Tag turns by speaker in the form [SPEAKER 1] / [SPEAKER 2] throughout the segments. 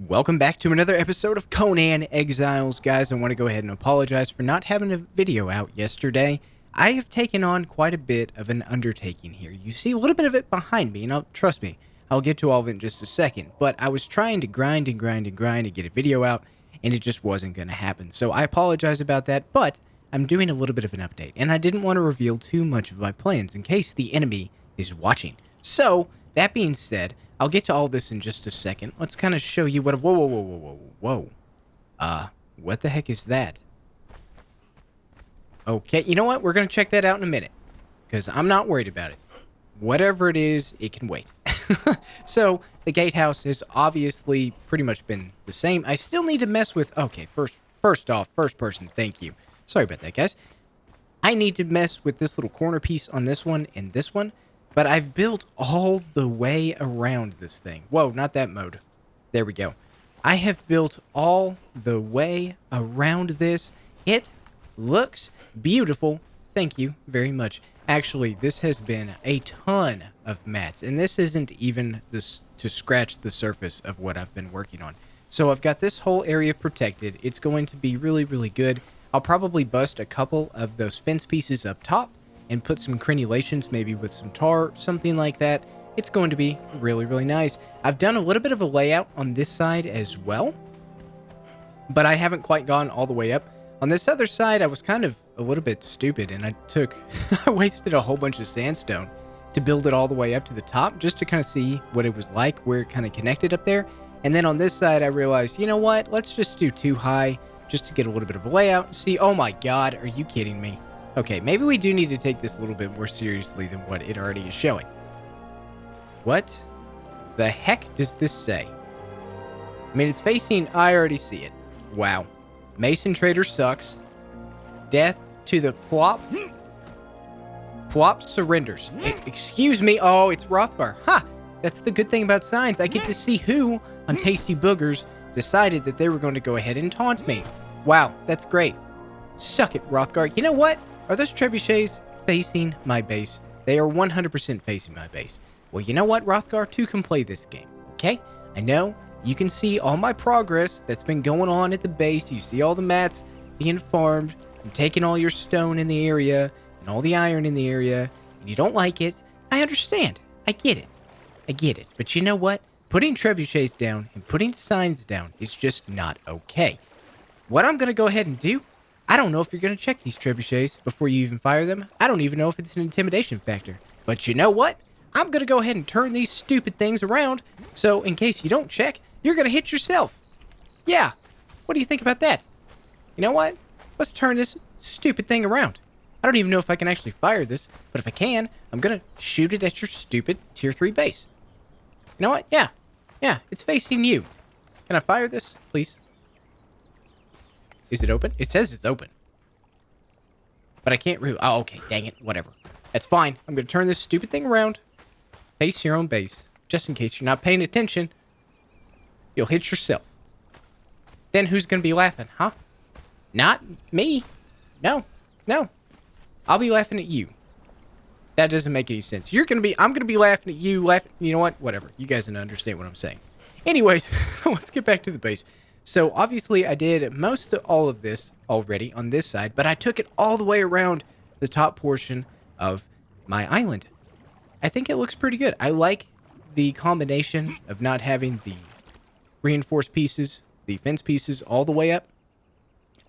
[SPEAKER 1] Welcome back to another episode of Conan Exiles, guys. I want to go ahead and apologize for not having a video out yesterday. I have taken on quite a bit of an undertaking here. You see a little bit of it behind me, and trust me, I'll get to all of it in just a second. But I was trying to grind to get a video out, and it just wasn't going to happen. So I apologize about that, but I'm doing a little bit of an update, and I didn't want to reveal too much of my plans in case the enemy is watching. So, that being said, I'll get to all this in just a second. Let's kind of show you what... Whoa. What the heck is that? Okay, you know what? We're going to check that out in a minute, because I'm not worried about it. Whatever it is, it can wait. So, the gatehouse has obviously pretty much been the same. I still need to mess with... Okay, first off, first person, thank you. Sorry about that, guys. I need to mess with this little corner piece on this one and this one. But I've built all the way around this thing. Whoa, not that mode. There we go. I have built all the way around this. It looks beautiful. Thank you very much. Actually, this has been a ton of mats. And this isn't even this to scratch the surface of what I've been working on. So I've got this whole area protected. It's going to be really, really good. I'll probably bust a couple of those fence pieces up top and put some crenulations, maybe with some tar, something like that. It's going to be really, really nice. I've done a little bit of a layout on this side as well, but I haven't quite gone all the way up. On this other side, I was kind of a little bit stupid, and I wasted a whole bunch of sandstone to build it all the way up to the top, just to kind of see what it was like, where it kind of connected up there. And then on this side, I realized, you know what? Let's just do too high, just to get a little bit of a layout and see. Oh my God, are you kidding me? Okay, maybe we do need to take this a little bit more seriously than what it already is showing. What the heck does this say? I mean, it's facing... I already see it. Wow. Macenator sucks. Death to the plop. Plop surrenders. Excuse me. Oh, it's Hrothgar. Ha! That's the good thing about signs. I get to see who on Tasty Boogers decided that they were going to go ahead and taunt me. Wow, that's great. Suck it, Hrothgar. You know what? Are those trebuchets facing my base? They are 100% facing my base. Well, you know what, Hrothgar? Two can play this game, okay? I know you can see all my progress that's been going on at the base. You see all the mats being farmed. I'm taking all your stone in the area and all the iron in the area, and you don't like it. I understand. I get it. I get it. But you know what? Putting trebuchets down and putting signs down is just not okay. What I'm going to go ahead and do, I don't know if you're going to check these trebuchets before you even fire them. I don't even know if it's an intimidation factor. But you know what? I'm going to go ahead and turn these stupid things around. So in case you don't check, you're going to hit yourself. Yeah. What do you think about that? You know what? Let's turn this stupid thing around. I don't even know if I can actually fire this. But if I can, I'm going to shoot it at your stupid tier 3 base. You know what? Yeah. Yeah. It's facing you. Can I fire this, please? Is it open? It says it's open. But I can't really... Oh, okay. Dang it. Whatever. That's fine. I'm going to turn this stupid thing around. Face your own base. Just in case you're not paying attention. You'll hit yourself. Then who's going to be laughing, huh? Not me. No. No. I'll be laughing at you. That doesn't make any sense. I'm going to be laughing at you. You know what? Whatever. You guys don't understand what I'm saying. Anyways, let's get back to the base. So, obviously, I did most of all of this already on this side, but I took it all the way around the top portion of my island. I think it looks pretty good. I like the combination of not having the reinforced pieces, the fence pieces, all the way up.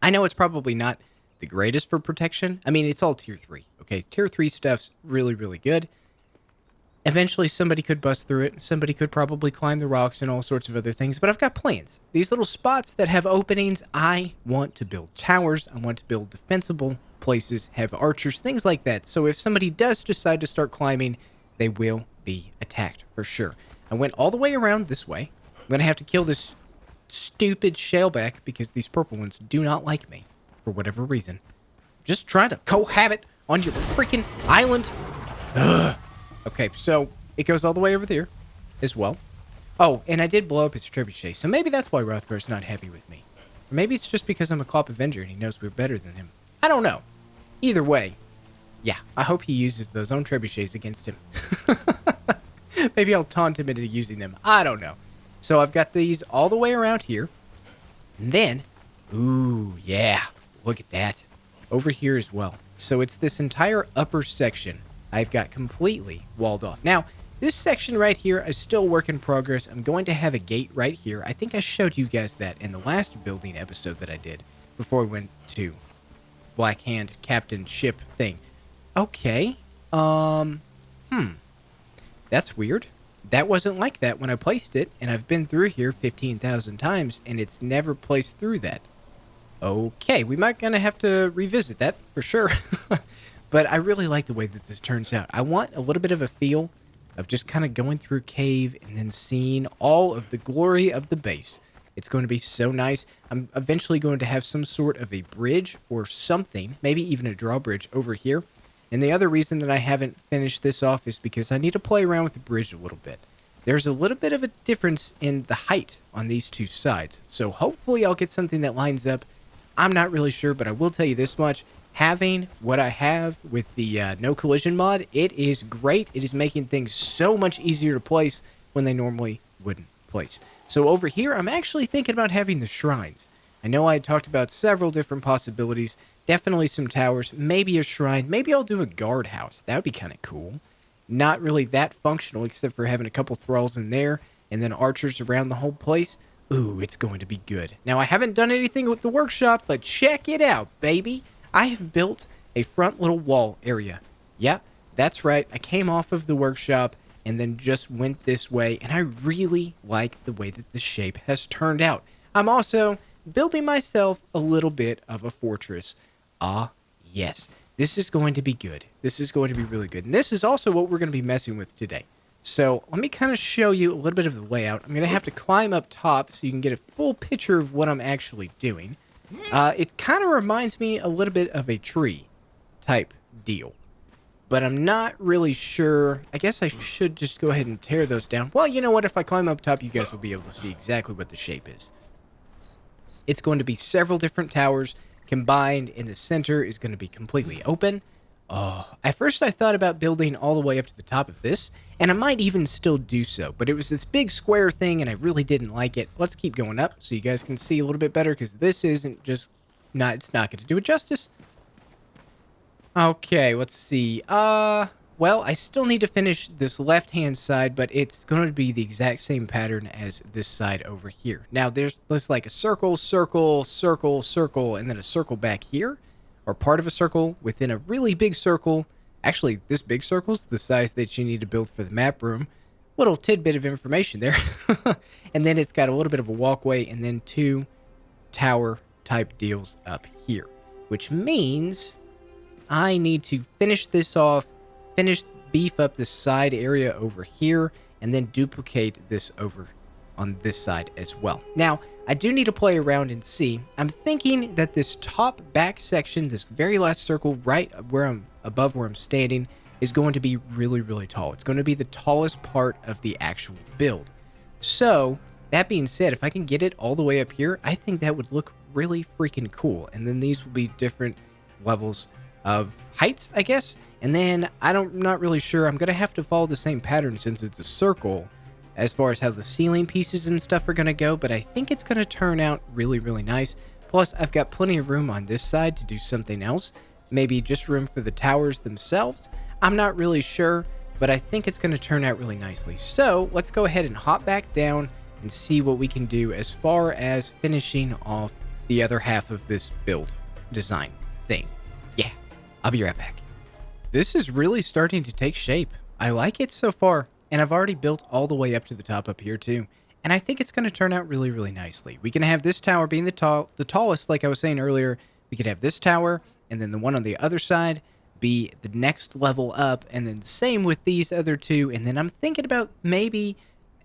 [SPEAKER 1] I know it's probably not the greatest for protection. I mean, it's all tier 3, okay? Tier 3 stuff's really, really good. Eventually, somebody could bust through it. Somebody could probably climb the rocks and all sorts of other things. But I've got plans. These little spots that have openings, I want to build towers. I want to build defensible places, have archers, things like that. So if somebody does decide to start climbing, they will be attacked for sure. I went all the way around this way. I'm going to have to kill this stupid shaleback because these purple ones do not like me for whatever reason. Just trying to cohabit on your freaking island. Ugh. Okay, so it goes all the way over there as well. Oh, and I did blow up his trebuchet, so maybe that's why Hrothgar's not happy with me. Or maybe it's just because I'm a Clop Avenger and he knows we're better than him. I don't know. Either way, yeah, I hope he uses those own trebuchets against him. Maybe I'll taunt him into using them. I don't know. So I've got these all the way around here. And then, ooh, yeah, look at that. Over here as well. So it's this entire upper section I've got completely walled off. Now, this section right here is still work in progress. I'm going to have a gate right here. I think I showed you guys that in the last building episode that I did before we went to Black Hand Captain Ship thing. Okay. That's weird. That wasn't like that when I placed it, and I've been through here 15,000 times, and it's never placed through that. Okay, we might gonna have to revisit that for sure. But I really like the way that this turns out. I want a little bit of a feel of just kind of going through a cave and then seeing all of the glory of the base. It's going to be so nice. I'm eventually going to have some sort of a bridge or something, maybe even a drawbridge over here. And the other reason that I haven't finished this off is because I need to play around with the bridge a little bit. There's a little bit of a difference in the height on these two sides. So hopefully I'll get something that lines up. I'm not really sure, but I will tell you this much. Having what I have with the no collision mod, it is great. It is making things so much easier to place when they normally wouldn't place. So over here, I'm actually thinking about having the shrines. I know I had talked about several different possibilities. Definitely some towers, maybe a shrine. Maybe I'll do a guardhouse. That would be kind of cool. Not really that functional, except for having a couple thralls in there and then archers around the whole place. Ooh, it's going to be good. Now, I haven't done anything with the workshop, but check it out, baby. I have built a front little wall area. Yeah, that's right. I came off of the workshop and then just went this way, and I really like the way that the shape has turned out. I'm also building myself a little bit of a fortress. Ah, yes. This is going to be good. This is going to be really good. And this is also what we're going to be messing with today. So let me kind of show you a little bit of the layout. I'm going to have to climb up top so you can get a full picture of what I'm actually doing. It kind of reminds me a little bit of a tree type deal. But I'm not really sure. I guess I should just go ahead and tear those down. Well, you know what? If I climb up top, you guys will be able to see exactly what the shape is. It's going to be several different towers combined, and the center is going to be completely open. Oh, at first I thought about building all the way up to the top of this, and I might even still do so, but it was this big square thing, and I really didn't like it. Let's keep going up so you guys can see a little bit better, because this isn't just not, it's not going to do it justice. Okay, let's see. Well, I still need to finish this left-hand side, but it's going to be the exact same pattern as this side over here. Now, there's like a circle, circle, circle, circle, and then a circle back here, or part of a circle within a really big circle. Actually, this big circle's the size that you need to build for the map room. Little tidbit of information there. And then it's got a little bit of a walkway, and then two tower-type deals up here, which means I need to finish this off, beef up the side area over here, and then duplicate this over on this side as well. Now, I do need to play around and see. I'm thinking that this top back section, this very last circle right where I'm above where I'm standing, is going to be really, really tall. It's going to be the tallest part of the actual build. So, that being said, if I can get it all the way up here, I think that would look really freaking cool. And then these will be different levels of heights, I guess. And then I'm not really sure. I'm going to have to follow the same pattern since it's a circle as far as how the ceiling pieces and stuff are going to go. But I think it's going to turn out really, really nice. Plus, I've got plenty of room on this side to do something else. Maybe just room for the towers themselves. I'm not really sure, but I think it's going to turn out really nicely. So let's go ahead and hop back down and see what we can do as far as finishing off the other half of this build design thing. Yeah, I'll be right back. This is really starting to take shape. I like it so far, and I've already built all the way up to the top up here too. And I think it's going to turn out really, really nicely. We can have this tower being the tallest, like I was saying earlier. We could have this tower, and then the one on the other side be the next level up, and then the same with these other two. And then I'm thinking about maybe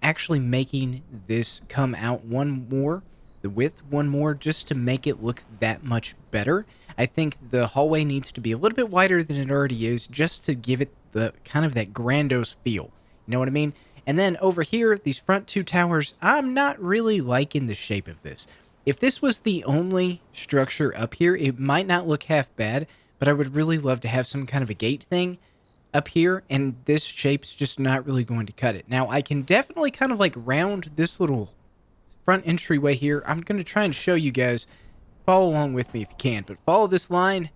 [SPEAKER 1] actually making this come out one more, the width one more, just to make it look that much better. I think the hallway needs to be a little bit wider than it already is, just to give it the kind of that grandiose feel. You know what I mean? And then over here, these front two towers, I'm not really liking the shape of this. If this was the only structure up here, it might not look half bad, but I would really love to have some kind of a gate thing up here, and this shape's just not really going to cut it. Now, I can definitely kind of like round this little front entryway here. I'm going to try and show you guys. Follow along with me if you can, but follow this line.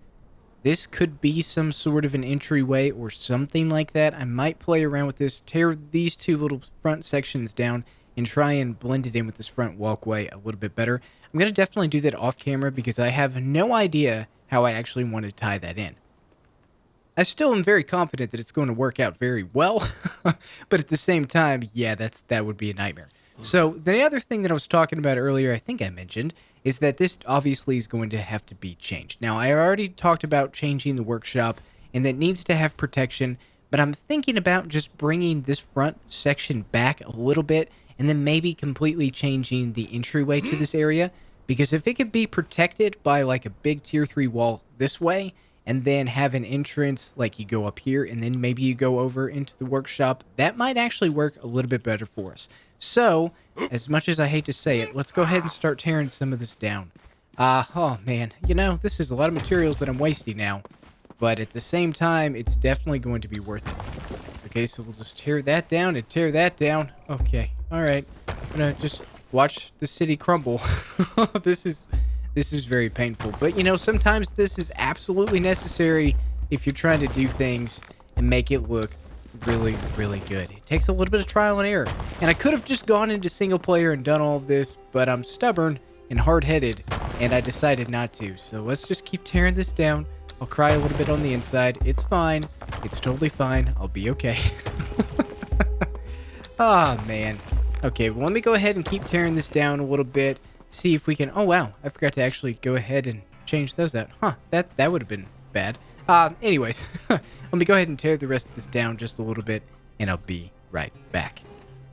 [SPEAKER 1] This could be some sort of an entryway or something like that. I might play around with this, tear these two little front sections down, and try and blend it in with this front walkway a little bit better. I'm going to definitely do that off camera because I have no idea how I actually want to tie that in. I still am very confident that it's going to work out very well, but at the same time, yeah, that would be a nightmare. So the other thing that I was talking about earlier, I think I mentioned, is that this obviously is going to have to be changed. Now, I already talked about changing the workshop, and that needs to have protection, but I'm thinking about just bringing this front section back a little bit, and then maybe completely changing the entryway to this area, because if it could be protected by like a big tier 3 wall this way, and then have an entrance like you go up here, and then maybe you go over into the workshop, that might actually work a little bit better for us. So, as much as I hate to say it, let's go ahead and start tearing some of this down. Oh man, you know, this is a lot of materials that I'm wasting now, but at the same time, it's definitely going to be worth it. Okay, so we'll just tear that down and tear that down. Okay, alright. I'm gonna just watch the city crumble. This is very painful, but you know, sometimes this is absolutely necessary if you're trying to do things and make it look really, really good. It takes a little bit of trial and error, and I could have just gone into single player and done all of this, but I'm stubborn and hard-headed, and I decided not to. So let's just keep tearing this down. I'll cry a little bit on the inside. It's fine. It's totally fine. I'll be okay. Oh, man. Okay, well, let me go ahead and keep tearing this down a little bit. See if we can... Oh, wow. I forgot to actually go ahead and change those out. Huh, that would have been bad. Anyways, let me go ahead and tear the rest of this down just a little bit, and I'll be right back.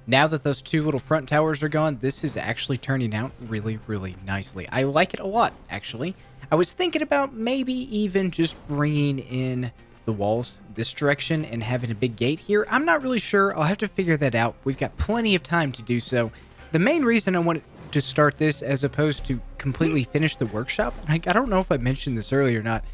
[SPEAKER 1] Now that those two little front towers are gone, this is actually turning out really, really nicely. I like it a lot, actually. I was thinking about maybe even just bringing in the walls this direction and having a big gate here. I'm not really sure. I'll have to figure that out. We've got plenty of time to do so. The main reason I wanted to start this as opposed to completely finish the workshop, I don't know if I mentioned this earlier or not,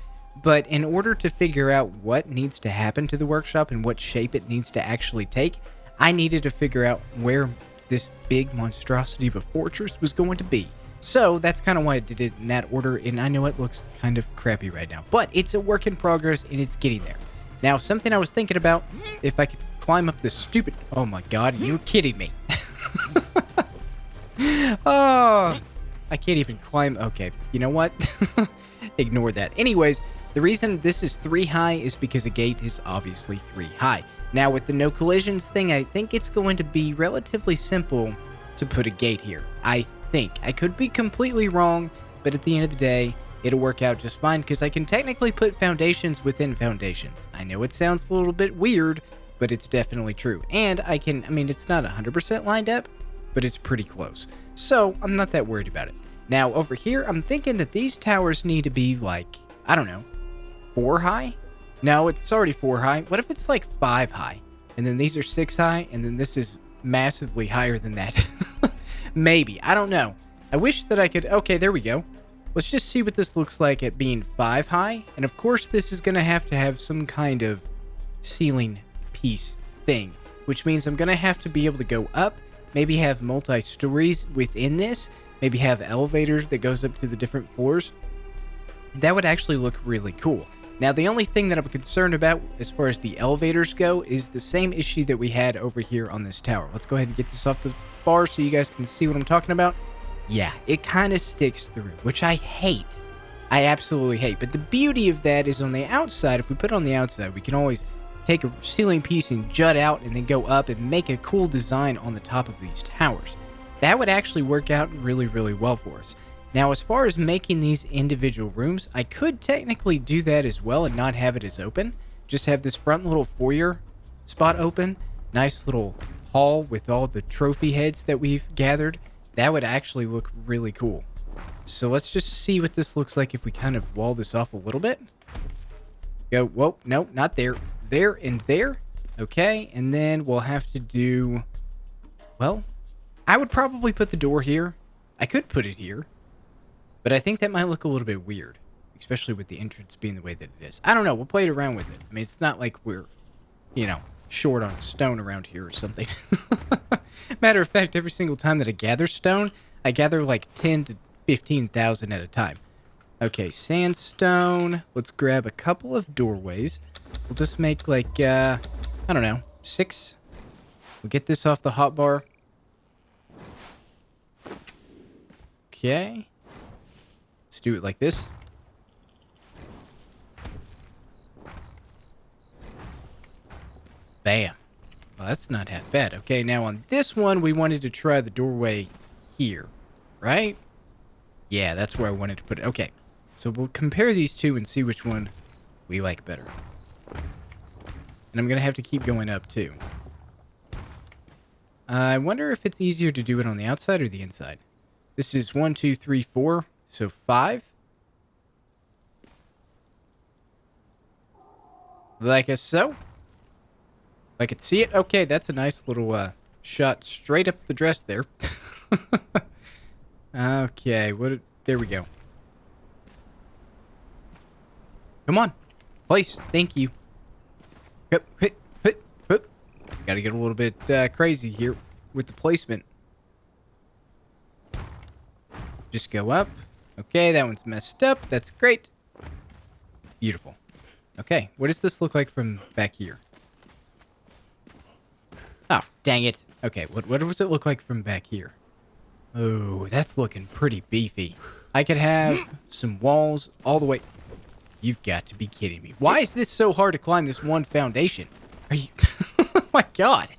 [SPEAKER 1] but in order to figure out what needs to happen to the workshop and what shape it needs to actually take, I needed to figure out where this big monstrosity of a fortress was going to be. So that's kind of why I did it in that order, and I know it looks kind of crappy right now, but it's a work in progress and it's getting there. Now, something I was thinking about, if I could climb up this stupid... Oh my god, you're kidding me. Oh, I can't even climb... Okay, you know what? Ignore that. Anyways, the reason this is 3 high is because a gate is obviously 3 high. Now, with the no collisions thing, I think it's going to be relatively simple to put a gate here. I think. I could be completely wrong, but at the end of the day, it'll work out just fine because I can technically put foundations within foundations. I know it sounds a little bit weird, but it's definitely true. And I mean, it's not 100% lined up, but it's pretty close. So, I'm not that worried about it. Now, over here, I'm thinking that these towers need to be like, I don't know, 4 high? No, it's already 4 high. What if it's like 5 high? And then these are 6 high, and then this is massively higher than that. Maybe. I don't know. I wish that I could... Okay, there we go. Let's just see what this looks like at being 5 high. And of course, this is going to have some kind of ceiling piece thing, which means I'm going to have to be able to go up, maybe have multi-stories within this, maybe have elevators that goes up to the different floors. That would actually look really cool. Now, the only thing that I'm concerned about as far as the elevators go is the same issue that we had over here on this tower. Let's go ahead and get this off the bar so you guys can see what I'm talking about. Yeah, it kind of sticks through, which I hate. I absolutely hate. But the beauty of that is on the outside, if we put it on the outside, we can always take a ceiling piece and jut out and then go up and make a cool design on the top of these towers. That would actually work out really, really well for us. Now, as far as making these individual rooms, I could technically do that as well and not have it as open. Just have this front little foyer spot open. Nice little hall with all the trophy heads that we've gathered. That would actually look really cool. So let's just see what this looks like if we kind of wall this off a little bit. Go, whoa, no, not there. There and there. Okay, and then we'll have to do... Well, I would probably put the door here. I could put it here. But I think that might look a little bit weird, especially with the entrance being the way that it is. I don't know. We'll play it around with it. I mean, it's not like we're you know, short on stone around here or something. Matter of fact, every single time that I gather stone, I gather like 10 to 15,000 at a time. Okay, sandstone. Let's grab a couple of doorways. We'll just make like, I don't know, 6. We'll get this off the hotbar. Okay. Let's do it like this. Bam. Well, that's not half bad. Okay, now on this one, we wanted to try the doorway here, right? Yeah, that's where I wanted to put it. Okay, so we'll compare these two and see which one we like better. And I'm going to have to keep going up, too. I wonder if it's easier to do it on the outside or the inside. This is 1, 2, 3, 4, so 5. Like so. I could see it. Okay, that's a nice little shot straight up the dress there. Okay, there we go. Come on. Place. Thank you. Hip, hip, hip, hip. Gotta get a little bit crazy here with the placement. Just go up. Okay, that one's messed up. That's great. Beautiful. Okay, what does this look like from back here? Oh, dang it. Okay, what does it look like from back here? Oh, that's looking pretty beefy. I could have some walls all the way... You've got to be kidding me. Why is this so hard to climb this one foundation? Are you... Oh my god.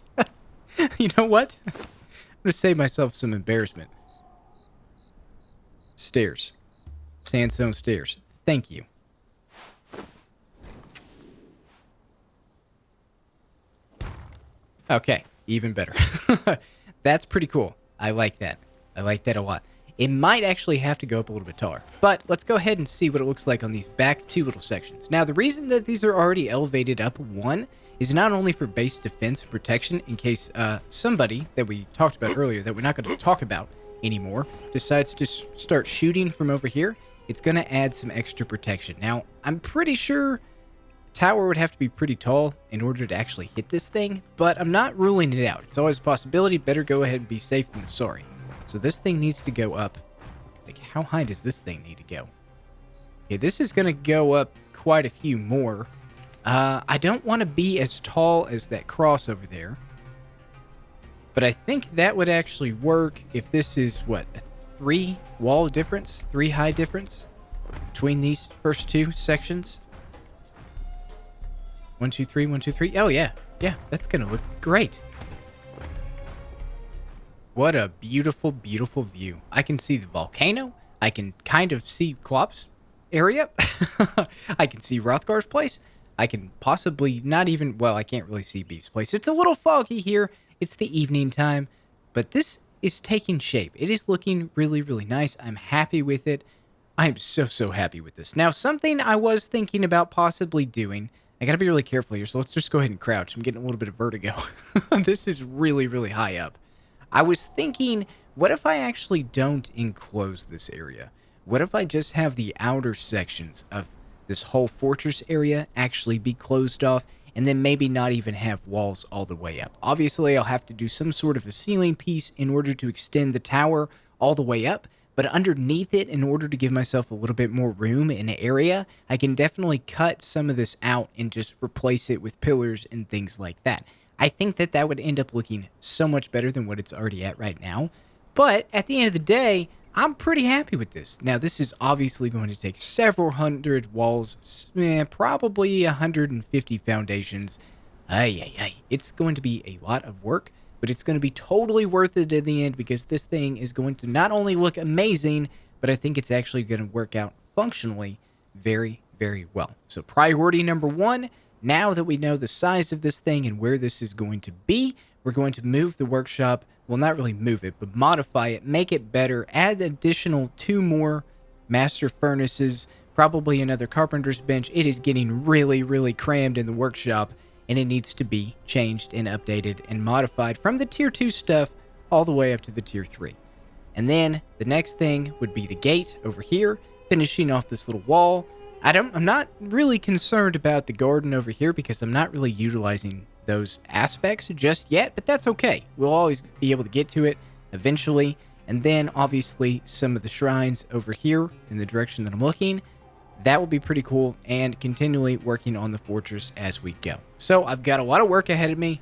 [SPEAKER 1] You know what? I'm going to save myself some embarrassment. Stairs. Sandstone stairs. Thank you. Okay, even better. That's pretty cool. I like that. I like that a lot. It might actually have to go up a little bit taller. But let's go ahead and see what it looks like on these back 2 little sections. Now, the reason that these are already elevated up 1 is not only for base defense and protection in case somebody that we talked about earlier that we're not going to talk about anymore decides to start shooting from over here. It's going to add some extra protection. Now, I'm pretty sure... tower would have to be pretty tall in order to actually hit this thing, but I'm not ruling it out. It's always a possibility. Better go ahead and be safe than sorry. So this thing needs to go up. Like, how high does this thing need to go? Okay, this is going to go up quite a few more. I don't want to be as tall as that cross over there. But I think that would actually work if this is, what, a 3 wall difference? 3 high difference between these first 2 sections? 1, 2, 3, 1, 2, 3. Oh, yeah. Yeah, that's going to look great. What a beautiful, beautiful view. I can see the volcano. I can kind of see Klopp's area. I can see Rothgar's place. I can possibly not even... Well, I can't really see Beef's place. It's a little foggy here. It's the evening time. But this is taking shape. It is looking really, really nice. I'm happy with it. I'm so, so happy with this. Now, something I was thinking about possibly doing... I gotta be really careful here, so let's just go ahead and crouch. I'm getting a little bit of vertigo. This is really, really high up. I was thinking, what if I actually don't enclose this area? What if I just have the outer sections of this whole fortress area actually be closed off, and then maybe not even have walls all the way up? Obviously, I'll have to do some sort of a ceiling piece in order to extend the tower all the way up, but underneath it, in order to give myself a little bit more room in the area, I can definitely cut some of this out and just replace it with pillars and things like that. I think that that would end up looking so much better than what it's already at right now. But at the end of the day, I'm pretty happy with this. Now, this is obviously going to take several hundred walls, probably 150 foundations. It's going to be a lot of work. But it's going to be totally worth it in the end because this thing is going to not only look amazing, but I think it's actually going to work out functionally very, very well. So priority number 1, now that we know the size of this thing and where this is going to be, we're going to move the workshop. Well, not really move it, but modify it, make it better, add additional 2 more master furnaces, probably another carpenter's bench. It is getting really, really crammed in the workshop. And it needs to be changed and updated and modified from the tier 2 stuff all the way up to the tier 3. And then the next thing would be the gate over here, finishing off this little wall. I'm not really concerned about the garden over here because I'm not really utilizing those aspects just yet, but that's okay. We'll always be able to get to it eventually. And then obviously some of the shrines over here in the direction that I'm looking, that will be pretty cool, and continually working on the fortress as we go. So I've got a lot of work ahead of me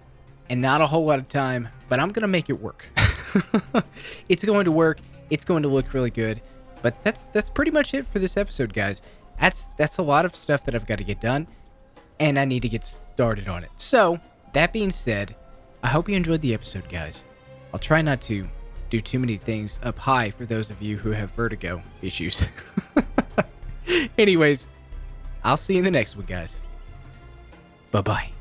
[SPEAKER 1] and not a whole lot of time, but I'm going to make it work. It's going to work. It's going to look really good. But that's pretty much it for this episode, guys. That's a lot of stuff that I've got to get done, and I need to get started on it. So, that being said, I hope you enjoyed the episode, guys. I'll try not to do too many things up high for those of you who have vertigo issues. Anyways, I'll see you in the next one, guys. Bye-bye.